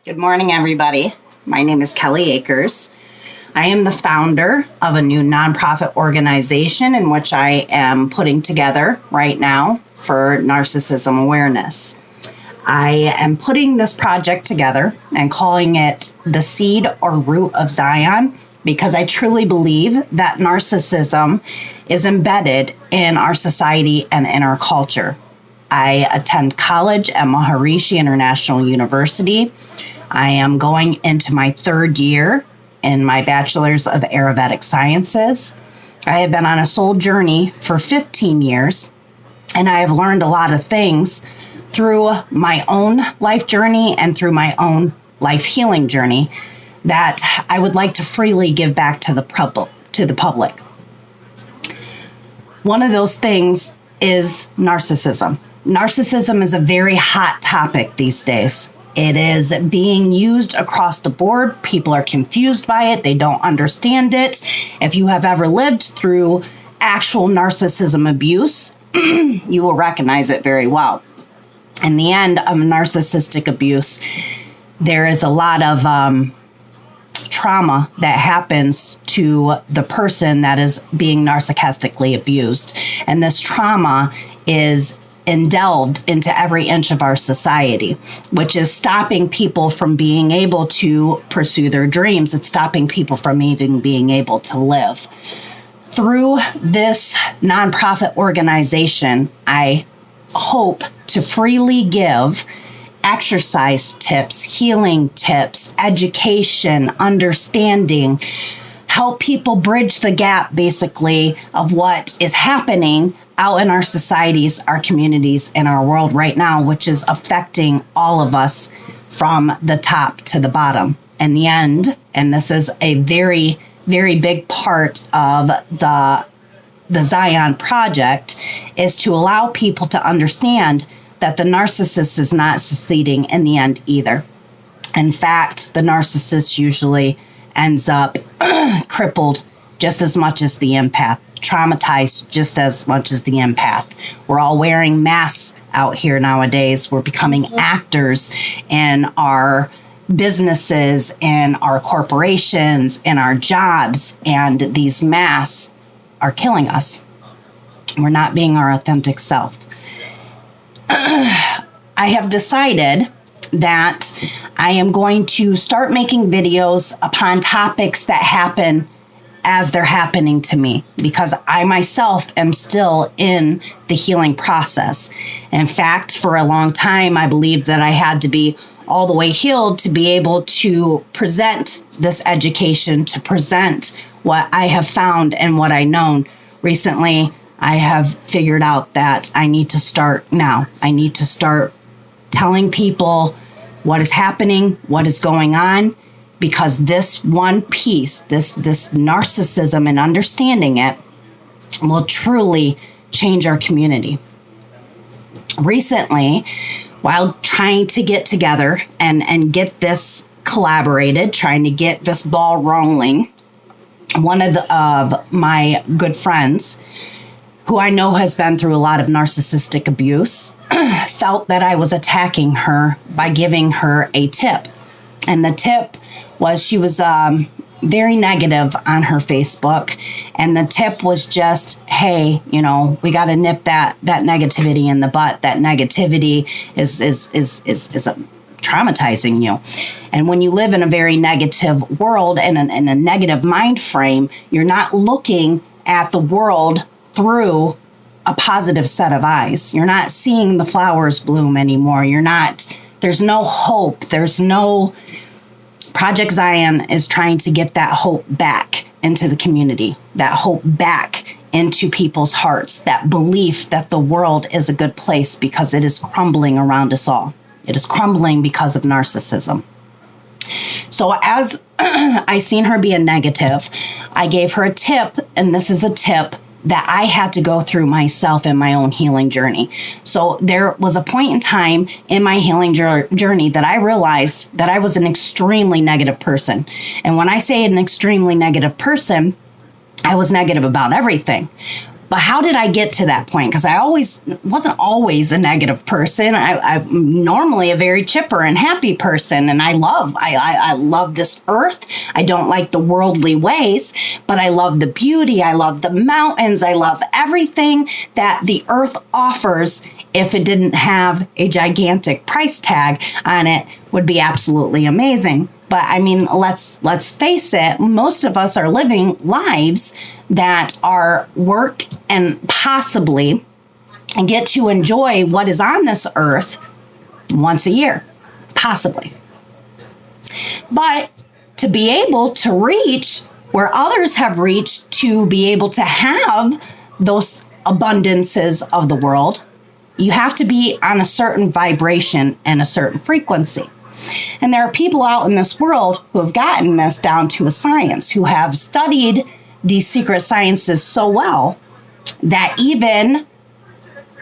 Good morning, everybody. My name is Kelly Akers. I am the founder of a new nonprofit organization in which I am putting together right now for narcissism awareness. I am putting this project together and calling it the Seed or Root of Zion because I truly believe that narcissism is embedded in our society and in our culture. I attend college at Maharishi International University. I am going into my third year in my Bachelor's of Ayurvedic Sciences. I have been on a soul journey for 15 years, and I have learned a lot of things through my own life journey and through my own life healing journey that I would like to freely give back to the public. One of those things is narcissism. Narcissism is a very hot topic these days. It is being used across the board. People are confused by it. They don't understand it. If you have ever lived through actual narcissism abuse, you will recognize it very well. In the end of narcissistic abuse, there is a lot of trauma that happens to the person that is being narcissistically abused. And this trauma is delved into every inch of our society, which is stopping people from being able to pursue their dreams. It's stopping people from even being able to live. Through this nonprofit organization, I hope to freely give exercise tips, healing tips, education, understanding, help people bridge the gap, basically, of what is happening out in our societies, our communities, and our world right now, which is affecting all of us from the top to the bottom. In the end, and this is a very, very big part of the Zion Project, is to allow people to understand that the narcissist is not succeeding in the end either. In fact, the narcissist usually ends up crippled just as much as the empath, traumatized just as much as the empath. We're all wearing masks out here nowadays. We're becoming actors in our businesses, in our corporations, in our jobs, and these masks are killing us. We're not being our authentic self. I have decided that I am going to start making videos upon topics that happen as they're happening to me, because I myself am still in the healing process. In fact, for a long time, I believed that I had to be all the way healed to be able to present this education, to present what I have found and what I know. Recently, I have figured out that I need to start now. I need to start telling people what is happening, what is going on, because this one piece, this narcissism and understanding it will truly change our community. Recently, while trying to get together and get this collaborated, trying to get this ball rolling, one of my good friends, who I know has been through a lot of narcissistic abuse, felt that I was attacking her by giving her a tip. And the tip was she was very negative on her Facebook. And the tip was just, hey, we got to nip that negativity in the butt. That negativity is traumatizing you. And when you live in a very negative world and in a negative mind frame, you're not looking at the world through a positive set of eyes. You're not seeing the flowers bloom anymore. There's no hope. Project Zion is trying to get that hope back into the community, that hope back into people's hearts, that belief that the world is a good place, because it is crumbling around us all. It is crumbling because of narcissism. So as I seen her being negative, I gave her a tip, and this is a tip that I had to go through myself in my own healing journey. So there was a point in time in my healing journey that I realized that I was an extremely negative person. And when I say an extremely negative person, I was negative about everything. But how did I get to that point? Because I wasn't always a negative person. I'm normally a very chipper and happy person. And I love this earth. I don't like the worldly ways, but I love the beauty. I love the mountains. I love everything that the earth offers. If it didn't have a gigantic price tag on it, would be absolutely amazing. But I mean, let's face it, most of us are living lives that are work and possibly get to enjoy what is on this earth once a year, possibly. But to be able to reach where others have reached, to be able to have those abundances of the world, you have to be on a certain vibration and a certain frequency. And there are people out in this world who have gotten this down to a science, who have studied these secret sciences so well that even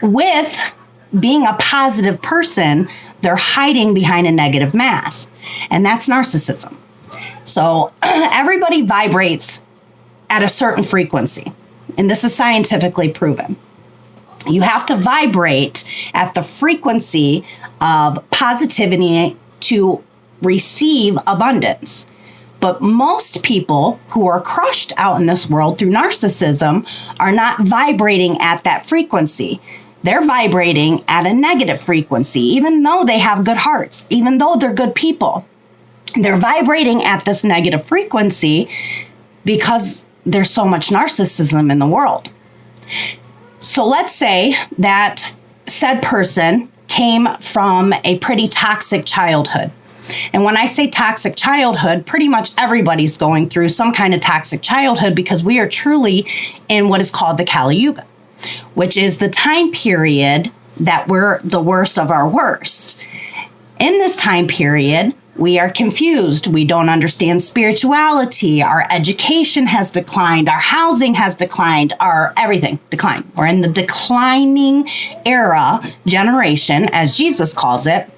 with being a positive person, they're hiding behind a negative mask. And that's narcissism. So everybody vibrates at a certain frequency. And this is scientifically proven. You have to vibrate at the frequency of positivity to receive abundance. But most people who are crushed out in this world through narcissism are not vibrating at that frequency. They're vibrating at a negative frequency, even though they have good hearts, even though they're good people. They're vibrating at this negative frequency because there's so much narcissism in the world. So let's say that said person came from a pretty toxic childhood. And when I say toxic childhood, pretty much everybody's going through some kind of toxic childhood, because we are truly in what is called the Kali Yuga, which is the time period that we're the worst of our worst. In this time period, we are confused. We don't understand spirituality. Our education has declined. Our housing has declined. Our everything declined. We're in the declining era generation, as Jesus calls it.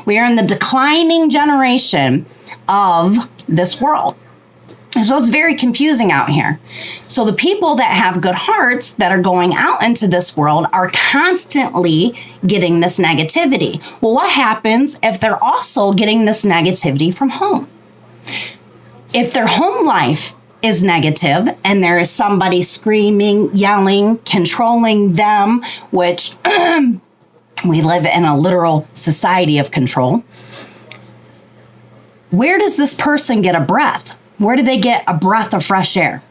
We are in the declining generation of this world. So it's very confusing out here. So the people that have good hearts that are going out into this world are constantly getting this negativity. Well, what happens if they're also getting this negativity from home? If their home life is negative and there is somebody screaming, yelling, controlling them, which we live in a literal society of control, where does this person get a breath? Where do they get a breath of fresh air?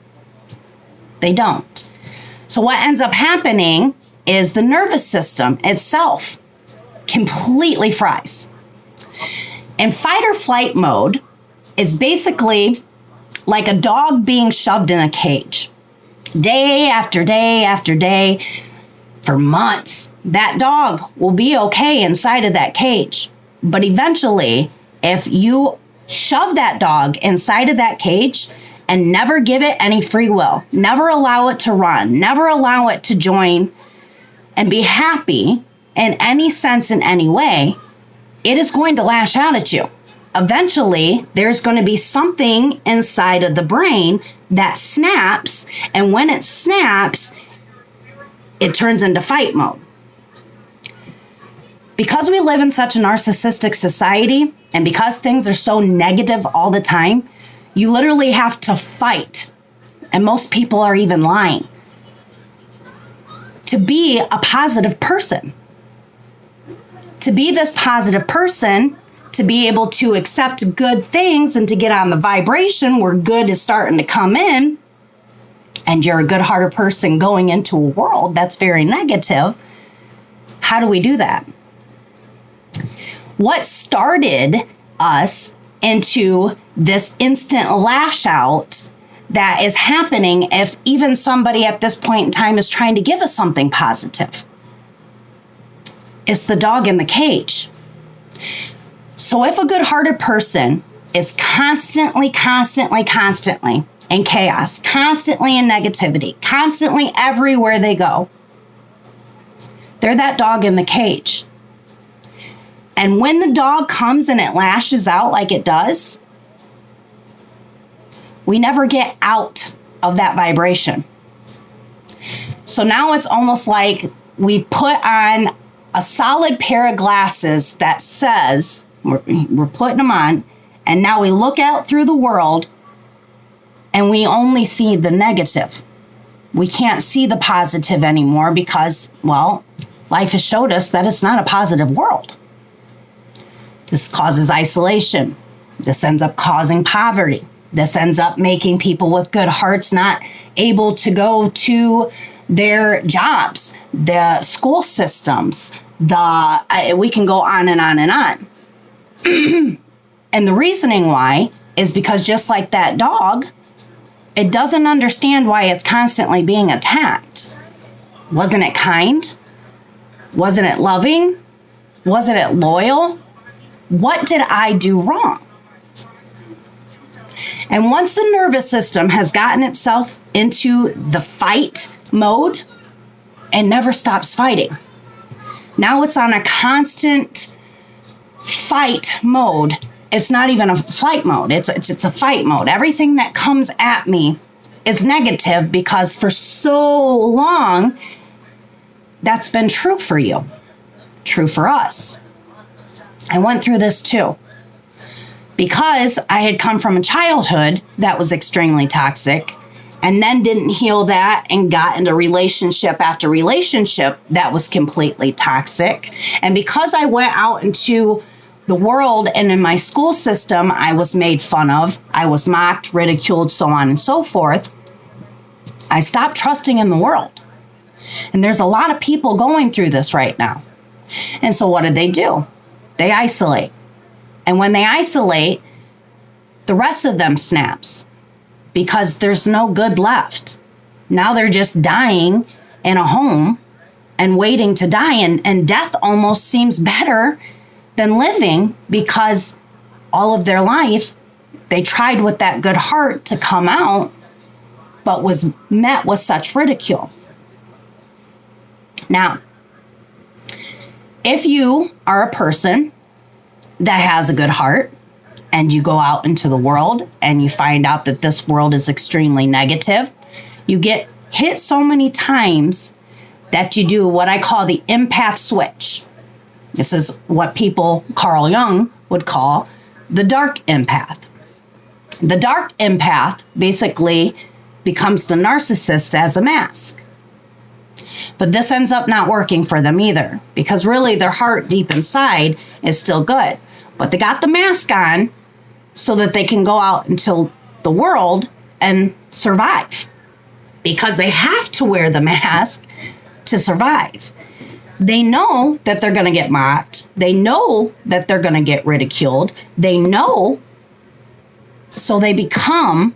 They don't. So what ends up happening is the nervous system itself completely fries. And fight or flight mode is basically like a dog being shoved in a cage. Day after day after day, for months, that dog will be okay inside of that cage. But eventually, if you shove that dog inside of that cage and never give it any free will, never allow it to run, never allow it to join and be happy in any sense, in any way, it is going to lash out at you. Eventually, there's going to be something inside of the brain that snaps, and when it snaps, it turns into fight mode. Because we live in such a narcissistic society, and because things are so negative all the time, you literally have to fight. And most people are even lying to be a positive person. To be this positive person, to be able to accept good things and to get on the vibration where good is starting to come in, and you're a good-hearted person going into a world that's very negative. How do we do that? What started us into this instant lash out that is happening if even somebody at this point in time is trying to give us something positive? It's the dog in the cage. So if a good-hearted person is constantly in chaos, constantly in negativity, constantly everywhere they go, they're that dog in the cage. And when the dog comes and it lashes out like it does, we never get out of that vibration. So now it's almost like we put on a solid pair of glasses that says, we're putting them on, and now we look out through the world and we only see the negative. We can't see the positive anymore because, well, life has showed us that it's not a positive world. This causes isolation. This ends up causing poverty. This ends up making people with good hearts not able to go to their jobs, the school systems, we can go on and on and on. And the reasoning why is because just like that dog, it doesn't understand why it's constantly being attacked. Wasn't it kind? Wasn't it loving? Wasn't it loyal? What did I do wrong? And once the nervous system has gotten itself into the fight mode, it never stops fighting. Now it's on a constant fight mode. It's not even a flight mode. It's a fight mode. Everything that comes at me is negative because for so long, that's been true for you, true for us. I went through this too. Because I had come from a childhood that was extremely toxic and then didn't heal that and got into relationship after relationship that was completely toxic. And because I went out into the world and in my school system, I was made fun of, I was mocked, ridiculed, so on and so forth, I stopped trusting in the world. And there's a lot of people going through this right now. And so what do? They isolate. And when they isolate, the rest of them snaps because there's no good left. Now they're just dying in a home and waiting to die. And death almost seems better than living because all of their life, they tried with that good heart to come out, but was met with such ridicule. Now, if you are a person that has a good heart and you go out into the world and you find out that this world is extremely negative, you get hit so many times that you do what I call the empath switch. This is what Carl Jung would call the dark empath. The dark empath basically becomes the narcissist as a mask. But this ends up not working for them either because really their heart deep inside is still good. But they got the mask on so that they can go out into the world and survive because they have to wear the mask to survive. They know that they're going to get mocked. They know that they're going to get ridiculed. They know, so they become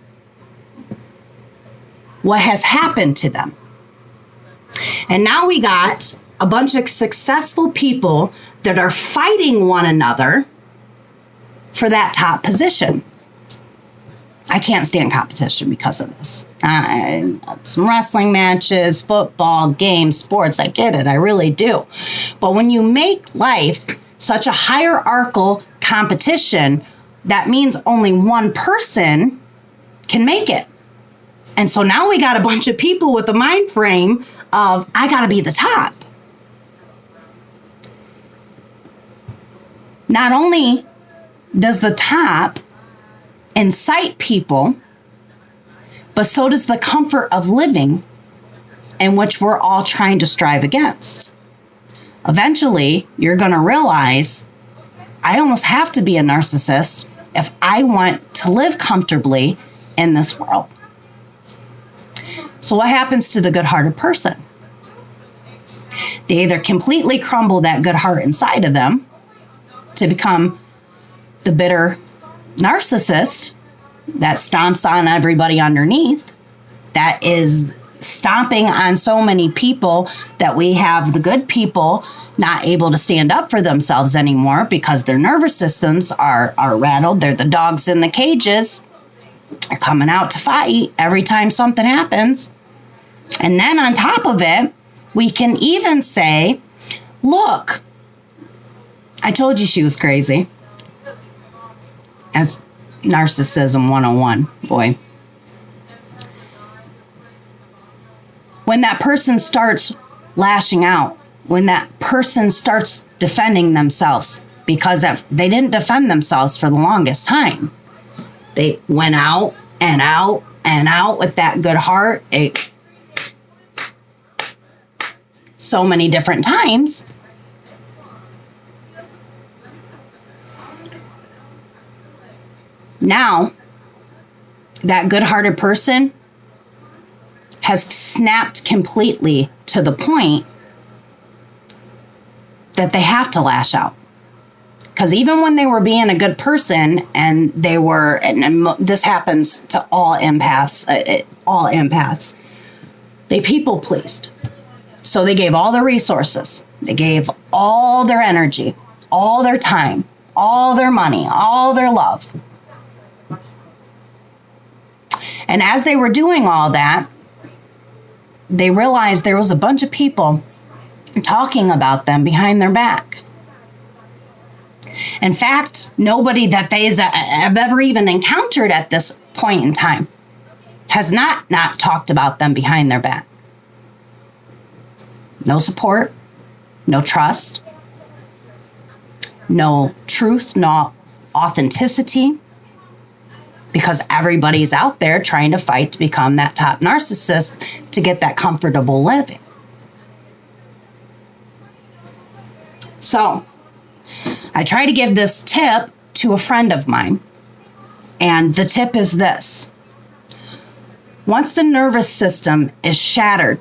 what has happened to them. And now we got a bunch of successful people that are fighting one another for that top position. I can't stand competition because of this. Some wrestling matches, football, games, sports, I get it. I really do. But when you make life such a hierarchical competition, that means only one person can make it. And so now we got a bunch of people with the mind frame of, I got to be the top. Not only does the top incite people, but so does the comfort of living, in which we're all trying to strive against. Eventually, you're going to realize, I almost have to be a narcissist if I want to live comfortably in this world. So what happens to the good-hearted person? They either completely crumble that good heart inside of them to become the bitter narcissist that stomps on everybody underneath, that is stomping on so many people that we have the good people not able to stand up for themselves anymore because their nervous systems are rattled. They're the dogs in the cages. They're coming out to fight every time something happens. And then on top of it, we can even say, look, I told you she was crazy. As Narcissism 101, boy. when that person starts lashing out, when that person starts defending themselves, because if they didn't defend themselves for the longest time, they went out and out and out with that good heart so many different times. Now, that good-hearted person has snapped completely to the point that they have to lash out. Because even when they were being a good person and they were, and this happens to all empaths, they people pleased. So they gave all their resources, they gave all their energy, all their time, all their money, all their love. And as they were doing all that, they realized there was a bunch of people talking about them behind their back. In fact, nobody that they have ever even encountered at this point in time has not talked about them behind their back. No support, no trust, no truth, no authenticity, because everybody's out there trying to fight to become that top narcissist to get that comfortable living. So, I try to give this tip to a friend of mine, and the tip is this. Once the nervous system is shattered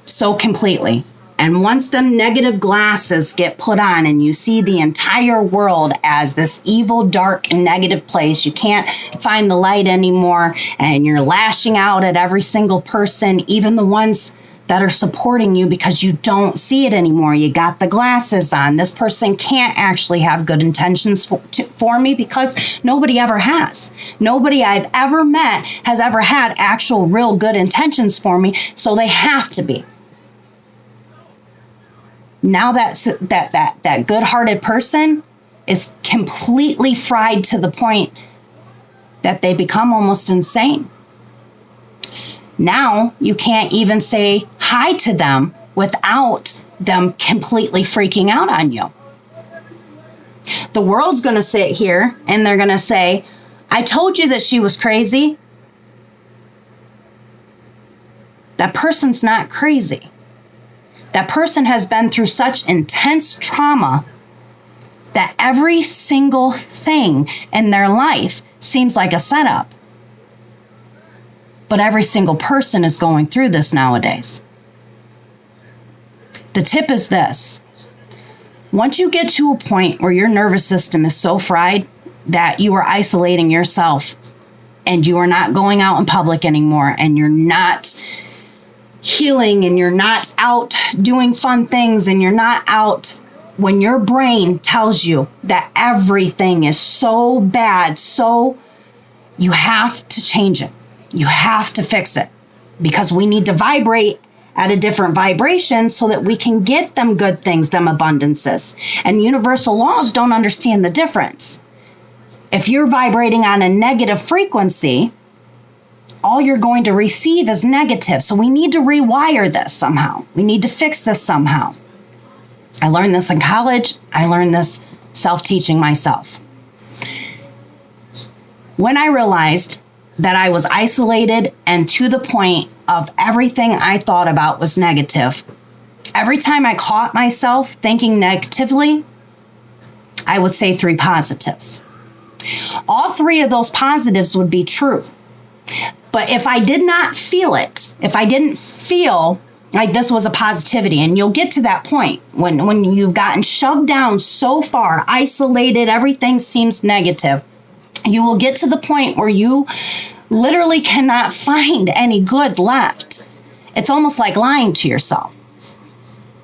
so completely, and once them negative glasses get put on and you see the entire world as this evil, dark, and negative place, you can't find the light anymore, and you're lashing out at every single person, even the ones that are supporting you, because you don't see it anymore. You got the glasses on. This person can't actually have good intentions for me because nobody ever has. Nobody I've ever met has ever had actual real good intentions for me, so they have to be. Now that good-hearted person is completely fried to the point that they become almost insane. Now you can't even say hi to them without them completely freaking out on you. The world's going to sit here and they're going to say, I told you that she was crazy. That person's not crazy. That person has been through such intense trauma that every single thing in their life seems like a setup. But every single person is going through this nowadays. The tip is this. Once you get to a point where your nervous system is so fried that you are isolating yourself and you are not going out in public anymore, and you're not healing, and you're not out doing fun things, and you're not out, when your brain tells you that everything is so bad, so you have to change it. You have to fix it, because we need to vibrate at a different vibration so that we can get them good things, them abundances. And universal laws don't understand the difference. If you're vibrating on a negative frequency, all you're going to receive is negative. So we need to rewire this somehow. We need to fix this somehow. I learned this in college. I learned this self-teaching myself. When I realized that I was isolated and to the point of everything I thought about was negative, every time I caught myself thinking negatively, I would say 3 positives. All 3 of those positives would be true. But if I did not feel it, if I didn't feel like this was a positivity, and you'll get to that point when you've gotten shoved down so far, isolated, everything seems negative, you will get to the point where you literally cannot find any good left. It's almost like lying to yourself,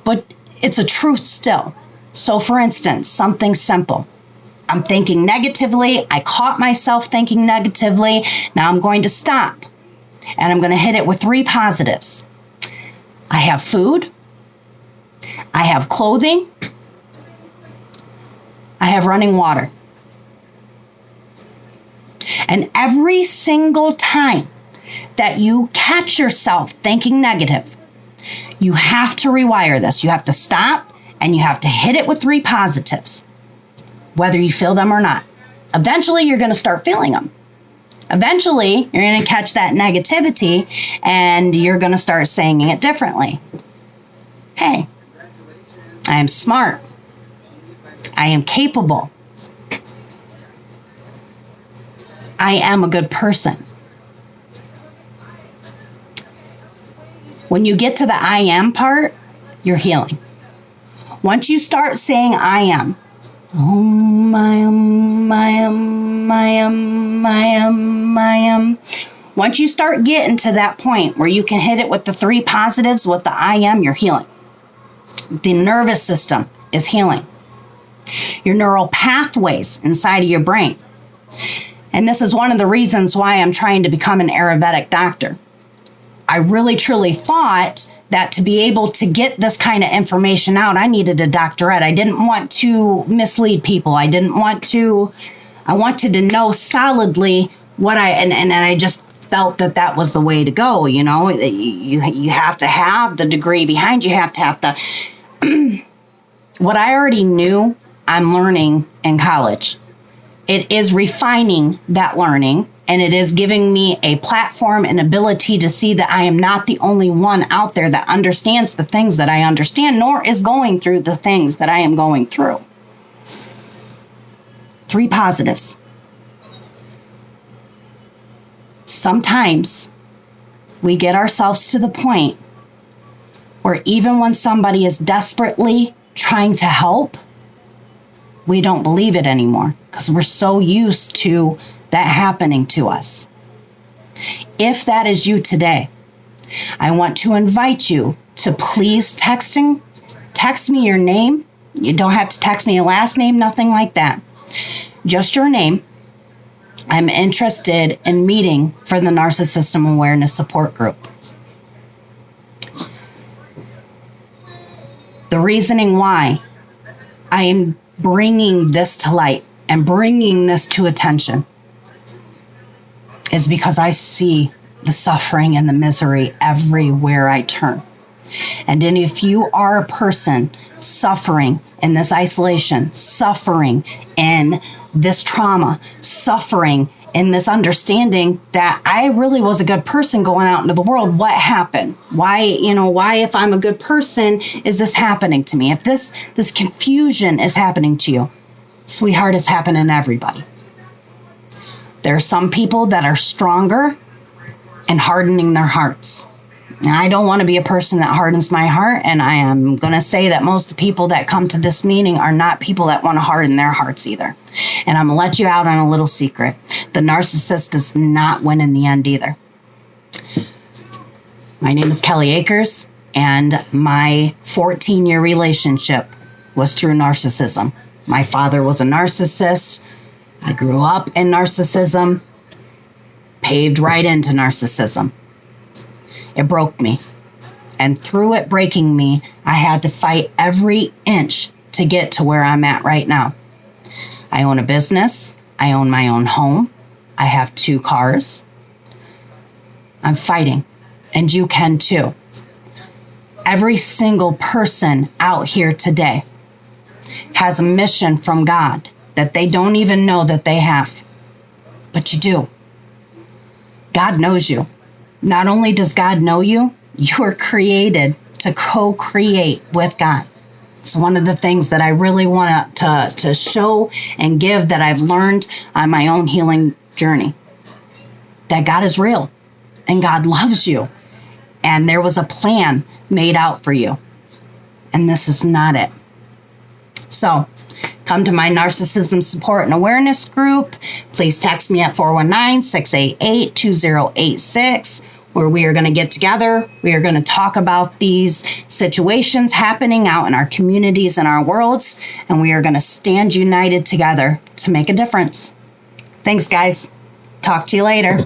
but it's a truth still. So for instance, something simple. I'm thinking negatively. I caught myself thinking negatively. Now I'm going to stop, and I'm going to hit it with 3 positives. I have food. I have clothing. I have running water. And every single time that you catch yourself thinking negative, You have to rewire this. You have to stop and you have to hit it with 3 positives, whether you feel them or not. Eventually, you're going to start feeling them. Eventually, you're going to catch that negativity and you're going to start saying it differently. Hey, I am smart. I am capable. I am a good person. When you get to the I am part, you're healing. Once you start saying I am, I am. Once you start getting to that point where you can hit it with the 3 positives, with the I am, you're healing. The nervous system is healing. Your neural pathways inside of your brain. And this is one of the reasons why I'm trying to become an Ayurvedic doctor. I really truly thought that to be able to get this kind of information out, I needed a doctorate. I didn't want to mislead people. I wanted to know solidly what and I just felt that that was the way to go. You know, you have to have the degree behind you. You have to have the, what I already knew, I'm learning in college. It is refining that learning. And it is giving me a platform and ability to see that I am not the only one out there that understands the things that I understand, nor is going through the things that I am going through. 3 positives. Sometimes we get ourselves to the point where even when somebody is desperately trying to help, we don't believe it anymore because we're so used to that happening to us. If that is you today, I want to invite you to please text me your name. You don't have to text me a last name, nothing like that. Just your name. I'm interested in meeting for the Narcissism Awareness Support Group. The reasoning why I am bringing this to light and bringing this to attention is because I see the suffering and the misery everywhere I turn. And then if you are a person suffering in this isolation, suffering in this trauma, suffering in this understanding that I really was a good person going out into the world, what happened? Why, if I'm a good person, is this happening to me? If this confusion is happening to you, sweetheart, it's happening to everybody. There are some people that are stronger and hardening their hearts. And I don't want to be a person that hardens my heart. And I am going to say that most of the people that come to this meeting are not people that want to harden their hearts either. And I'm going to let you out on a little secret. The narcissist does not win in the end either. My name is Kelly Akers, and my 14-year relationship was through narcissism. My father was a narcissist. I grew up in narcissism, paved right into narcissism. It broke me. And through it breaking me, I had to fight every inch to get to where I'm at right now. I own a business. I own my own home. I have 2 cars. I'm fighting. And you can too. Every single person out here today has a mission from God that they don't even know that they have. But you do. God knows you. Not only does God know you, you are created to co-create with God. It's one of the things that I really want to show and give that I've learned on my own healing journey. That God is real and God loves you. And there was a plan made out for you. And this is not it. So, come to my Narcissism Support and Awareness group. Please text me at 419-688-2086, where we are going to get together. We are going to talk about these situations happening out in our communities and our worlds, and we are going to stand united together to make a difference. Thanks, guys. Talk to you later.